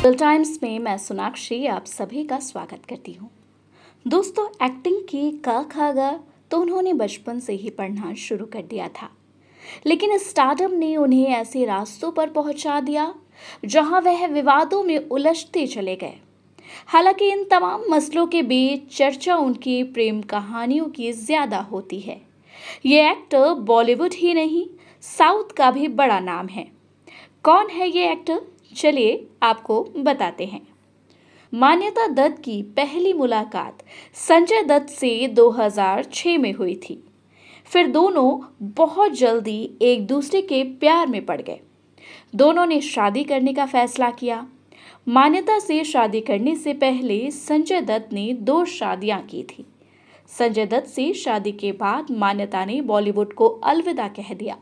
Real times में मैं सोनाक्षी आप सभी का स्वागत करती हूँ। दोस्तों, एक्टिंग की क ख ग तो उन्होंने बचपन से ही पढ़ना शुरू कर दिया था, लेकिन स्टारडम ने उन्हें ऐसे रास्तों पर पहुंचा दिया जहां वह विवादों में उलझते चले गए। हालांकि इन तमाम मसलों के बीच चर्चा उनकी प्रेम कहानियों की ज्यादा होती है। ये एक्टर बॉलीवुड ही नहीं, साउथ का भी बड़ा नाम है। कौन है ये एक्टर? चलिए आपको बताते हैं। मान्यता दत्त की पहली मुलाकात संजय दत्त से 2006 में हुई थी। फिर दोनों बहुत जल्दी एक दूसरे के प्यार में पड़ गए। दोनों ने शादी करने का फैसला किया। मान्यता से शादी करने से पहले संजय दत्त ने 2 शादियां की थी। संजय दत्त से शादी के बाद मान्यता ने बॉलीवुड को अलविदा कह दिया।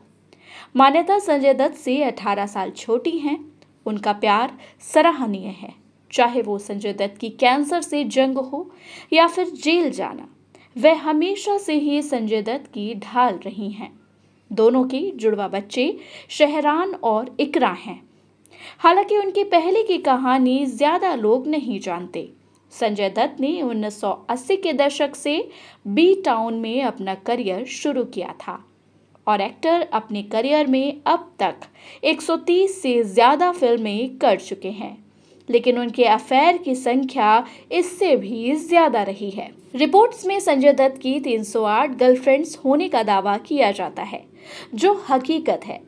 मान्यता संजय दत्त से 18 साल छोटी हैं। उनका प्यार सराहनीय है, चाहे वो संजय दत्त की कैंसर से जंग हो या फिर जेल जाना। वह हमेशा से ही संजय दत्त की ढाल रही हैं। दोनों के जुड़वा बच्चे शहरान और इकरा हैं। हालांकि उनकी पहले की कहानी ज्यादा लोग नहीं जानते। संजय दत्त ने 1980 के दशक से बी टाउन में अपना करियर शुरू किया था और एक्टर अपने करियर में अब तक 130 से ज्यादा फिल्में कर चुके हैं, लेकिन उनके अफेयर की संख्या इससे भी ज्यादा रही है। रिपोर्ट्स में संजय दत्त की 308 गर्लफ्रेंड्स होने का दावा किया जाता है, जो हकीकत है।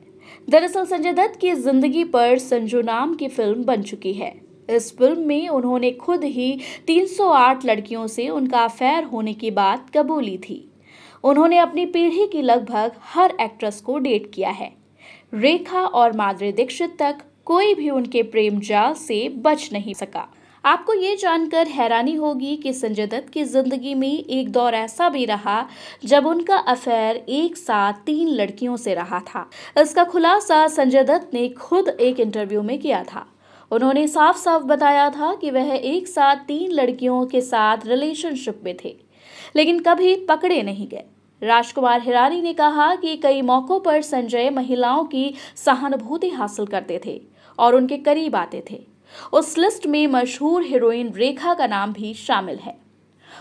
दरअसल संजय दत्त की जिंदगी पर संजू नाम की फिल्म बन चुकी है। इस फिल्म में उन्होंने खुद ही 308 लड़कियों से उनका अफेयर होने की बात कबूली थी। उन्होंने अपनी पीढ़ी की लगभग हर एक्ट्रेस को डेट किया है। रेखा और माधुरी दीक्षित तक कोई भी उनके प्रेम जाल से बच नहीं सका। आपको ये जानकर हैरानी होगी कि संजय दत्त की जिंदगी में एक दौर ऐसा भी रहा जब उनका अफेयर एक साथ 3 लड़कियों से रहा था। इसका खुलासा संजय दत्त ने खुद एक इंटरव्यू में किया था। उन्होंने साफ साफ बताया था कि वह एक साथ 3 लड़कियों के साथ रिलेशनशिप में थे, लेकिन कभी पकड़े नहीं गए। राजकुमार हिरानी ने कहा कि कई मौकों पर संजय महिलाओं की सहानुभूति हासिल करते थे और उनके करीब आते थे। उस लिस्ट में मशहूर हीरोइन रेखा का नाम भी शामिल है।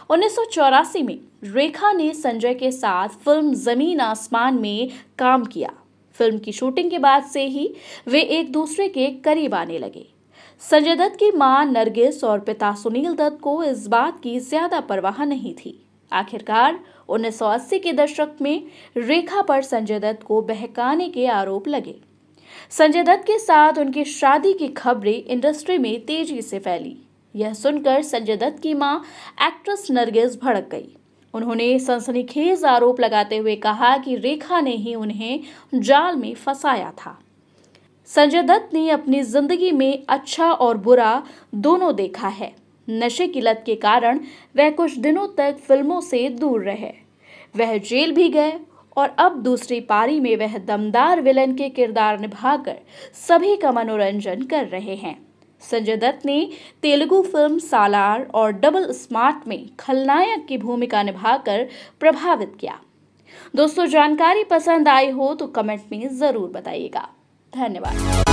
1984 में रेखा ने संजय के साथ फिल्म जमीन आसमान में काम किया। फिल्म की शूटिंग के बाद से ही वे एक दूसरे के करीब आने लगे। संजय दत्त की मां नरगिस और पिता सुनील दत्त को इस बात की ज्यादा परवाह नहीं थी। आखिरकार 1980 के दशक में रेखा पर संजय दत्त को बहकाने के आरोप लगे। संजय दत्त के साथ उनकी शादी की खबरें इंडस्ट्री में तेजी से फैली। यह सुनकर संजय दत्त की मां एक्ट्रेस नरगिस भड़क गई। उन्होंने सनसनीखेज आरोप लगाते हुए कहा कि रेखा ने ही उन्हें जाल में फंसाया था। संजय दत्त ने अपनी जिंदगी में अच्छा और बुरा दोनों देखा है। नशे की लत के कारण वह कुछ दिनों तक फिल्मों से दूर रहे। वह जेल भी गए और अब दूसरी पारी में वह दमदार विलन के किरदार निभाकर सभी का मनोरंजन कर रहे हैं। संजय दत्त ने तेलुगु फिल्म सालार और डबल स्मार्ट में खलनायक की भूमिका निभाकर प्रभावित किया। दोस्तों, जानकारी पसंद आई हो तो कमेंट में जरूर बताइएगा। धन्यवाद।